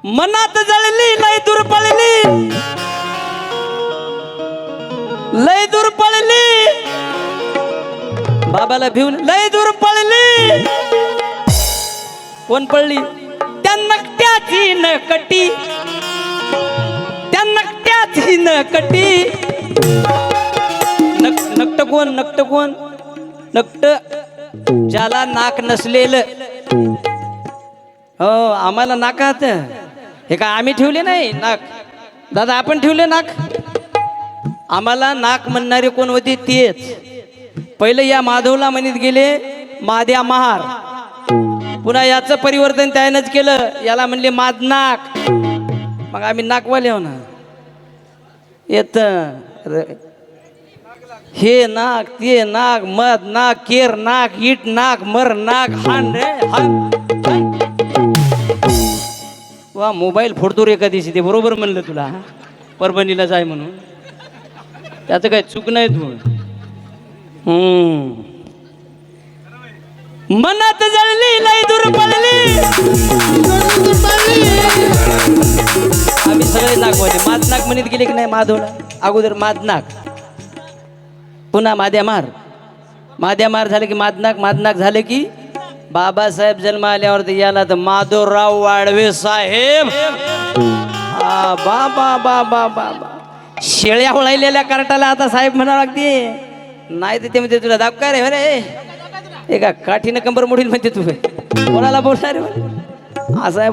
मनात जळली लय दूर पळली, लय दूर पळली, बाबाला भिवून लय दूर पळली. कोण पळली? त्या नकट्याची नकटी, त्या नकट्याची नकटी. नकट कोण? नकट कोण? नकट ज्याला नाक नसलेलं. हो, आम्हाला नाकात हे काय आम्ही ठेवले नाही नाक, दादा आपण ठेवले नाक. आम्हाला नाक म्हणणारे कोण होते? तेच पहिले या माधवला म्हणत गेले माद्या महार. पुन्हा याचं परिवर्तन त्यानंच केलं, याला म्हणले मादनाक. मग आम्ही नाकवाले हो ना. येत हे नाक, ते नाक, मध नाक, केर नाक, इट नाक, मर नाक, हान रे हान. वा मोबाईल फोडतो रे कधीशी, ते बरोबर म्हणलं तुला. परभणीला जाय म्हणून, त्याचं काय चूक नाही तू. मनात जळली लय दूर पळली. आम्ही सगळे नाकवाले. मादनाक म्हणत गेले की नाही माधवला? अगोदर मादनाक, पुन्हा माद्यामार. माद्यामार झाले की मादनाक, मादनाक झाले की बाबासाहेब जन्म आल्यावरती याला तर माधवराव वाडवे साहेब. बाबा बाबा बाबा, शेळ्या होळायलेल्या कार्टाला आता साहेब म्हणावं लागते. नाही तर ते म्हणते तुला दाब काय रे रे, एका काठीनं कंबर मोडील म्हणते तू. कोणाला बोलणार असं आहे.